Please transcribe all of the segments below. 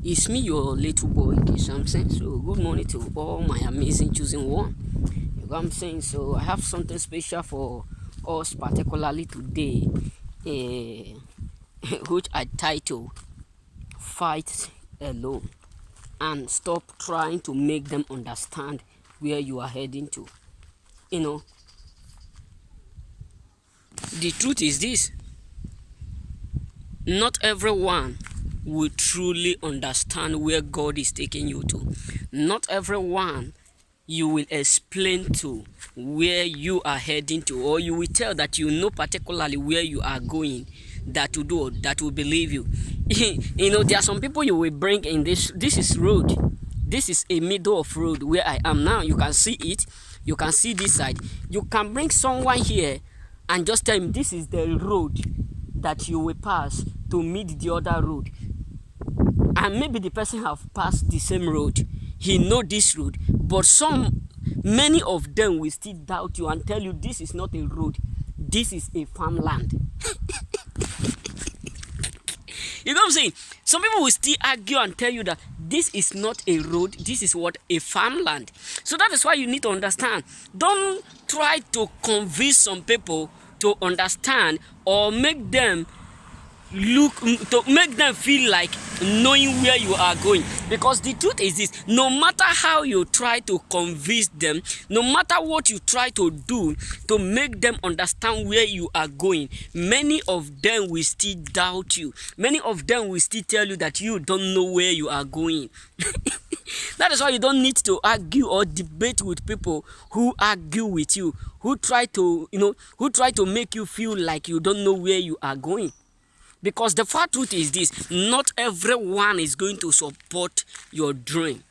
It's me, your little boy, Samson. So, good morning to all my amazing choosing one. You know what I'm saying? So, I have something special for us, particularly today, which I title Fight Alone and Stop Trying to Make Them Understand Where You Are Heading to. You know, the truth is this: not everyone will truly understand where God is taking you to. Not everyone you will explain to where you are heading to, or you will tell that you know particularly where you are going, that will do, that will believe you. You know, there are some people you will bring in this is road. This is a middle of road where I am now. You can see it. You can see this side. You can bring someone here and just tell him this is the road that you will pass to meet the other road, and maybe the person have passed the same road. He know this road, but many of them will still doubt you and tell you this is not a road, this is a farmland. You know what I'm saying? Some people will still argue and tell you that this is not a road, this is what, a farmland. So that is why you need to understand. Don't try to convince some people to understand or make them feel like knowing where you are going, because the truth is this: no matter how you try to convince them, no matter what you try to do to make them understand where you are going, many of them will still doubt you. Many of them will still tell you that you don't know where you are going. That is why you don't need to argue or debate with people who argue with you, who try to make you feel like you don't know where you are going. Because the far truth is this: not everyone is going to support your dream.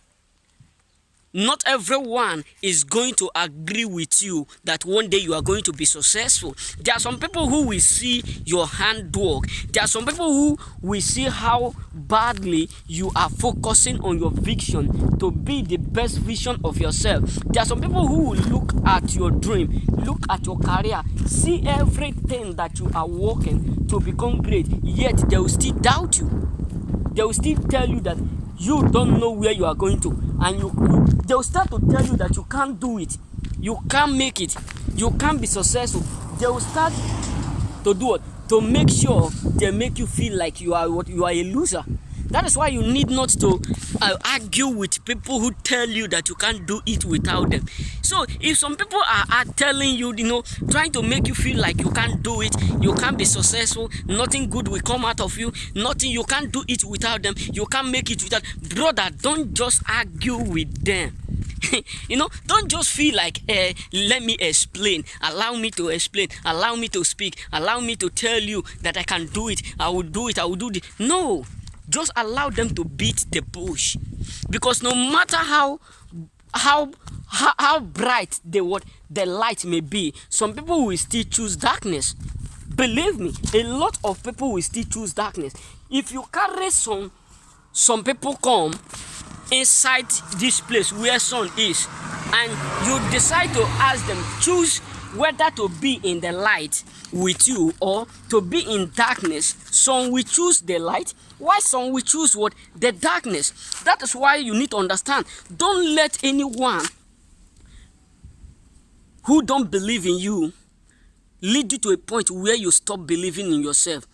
Not everyone is going to agree with you that one day you are going to be successful. There are some people who will see your handwork. There are some people who will see how badly you are focusing on your vision to be the best vision of yourself. There are some people who will look at your dream, look at your career, see everything that you are working to become great, yet they will still doubt you. They will still tell you that you don't know where you are going to, and they will start to tell you that you can't do it, you can't make it, you can't be successful. They will start to do what? To make sure they make you feel like you are a loser. That is why you need not to argue with people who tell you that you can't do it without them. So if some people are telling you, trying to make you feel like you can't do it, you can't be successful, nothing good will come out of you, you can't do it without them, you can't make it without, brother, don't just argue with them. Don't just feel like, let me explain, allow me to explain, allow me to speak, allow me to tell you that I can do it, I will do it, I will do it. No. Just allow them to beat the bush, because no matter how bright the light may be, some people will still choose darkness. Believe me, a lot of people will still choose darkness. If you carry some people come inside this place where sun is, and you decide to ask them, choose whether to be in the light with you or to be in darkness, some will choose the light, while some will choose what? The darkness. That is why you need to understand. Don't let anyone who don't believe in you lead you to a point where you stop believing in yourself.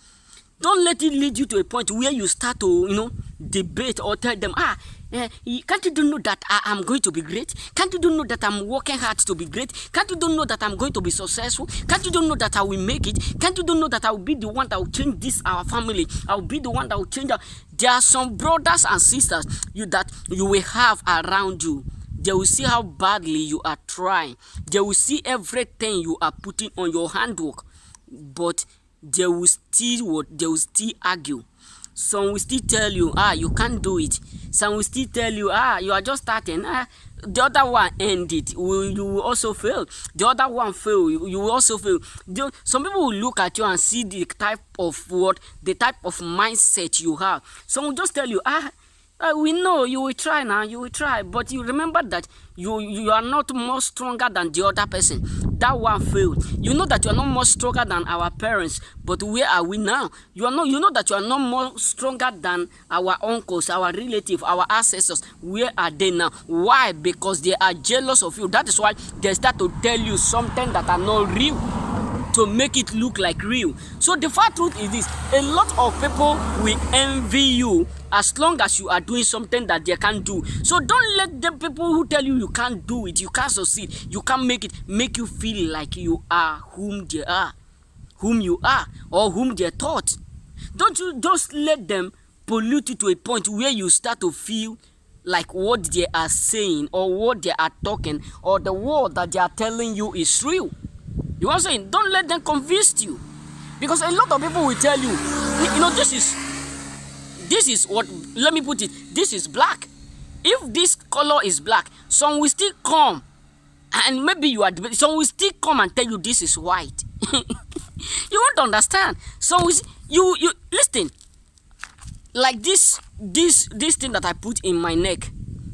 Don't let it lead you to a point where you start to, debate or tell them, can't you know that I'm going to be great? Can't you know that I'm working hard to be great? Can't you know that I'm going to be successful? Can't you know that I will make it? Can't you know that I will be the one that will change our family? I will be the one that will change There are some brothers and sisters that you will have around you. They will see how badly you are trying. They will see everything you are putting on your handwork, but they will still argue. Some will still tell you, you can't do it. Some will still tell you, you are just starting. The other one ended, you will also fail. The other one fail, you will also fail. Some people will look at you and see the type of mindset you have. Some will just tell you, We know you will try now, you will try, but you remember that you are not more stronger than the other person. That one failed. You know that you are not more stronger than our parents, but where are we now? You know that you are not more stronger than our uncles, our relatives, our ancestors. Where are they now? Why? Because they are jealous of you. That is why they start to tell you something that are not real, to make it look like real. So the fact truth is this: a lot of people will envy you as long as you are doing something that they can't do. So don't let the people who tell you can't do it, you can't succeed, you can't make it, make you feel like you are whom they are, whom you are, or whom they thought. Don't you just let them pollute you to a point where you start to feel like what they are saying or what they are talking or the word that they are telling you is real. You know what I'm saying? Don't let them convince you. Because a lot of people will tell you, this is what, let me put it, this is black. If this color is black, some will still come, and maybe you are, some will still come and tell you this is white. You won't understand. Some will, you listen, like this thing that I put in my neck,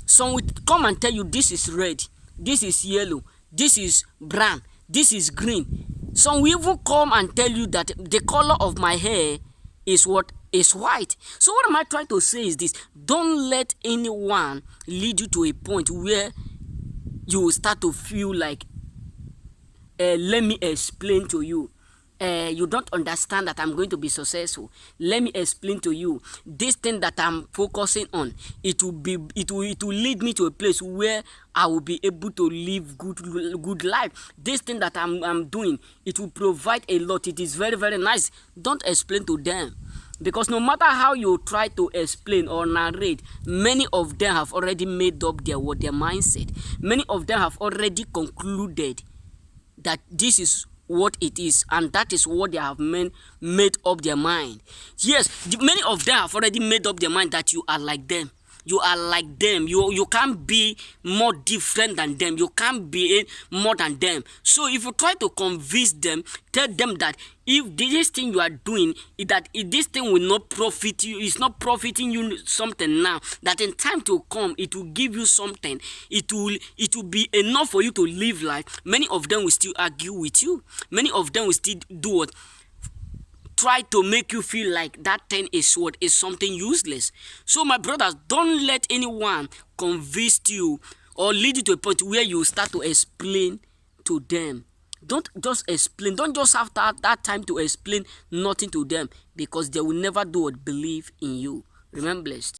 some will come and tell you this is red, this is yellow, this is brown, this is green. Some will even come and tell you that the color of my hair is what is white. So what am I trying to say is this: don't let anyone lead you to a point where you will start to feel like, let me explain to you. You don't understand that I'm going to be successful. Let me explain to you this thing that I'm focusing on. It will lead me to a place where I will be able to live good life. This thing that I'm doing, it will provide a lot. It is very, very nice. Don't explain to them, because no matter how you try to explain or narrate, many of them have already made up their mindset. Many of them have already concluded that this is what it is, and that is what they have made up their mind. Yes, many of them have already made up their mind that you are like them. You are like them. You can't be more different than them. You can't be more than them. So if you try to convince them, tell them that if this thing you are doing, that if this thing will not profit you, it's not profiting you something now, that in time to come it will give you something, it will be enough for you to live life. Many of them will still argue with you. Many of them will still do what? Try to make you feel like that thing is what is something useless. So my brothers, don't let anyone convince you or lead you to a point where you start to explain to them. Don't just explain. Don't just have that time to explain nothing to them, because they will never do or believe in you. Remain blessed.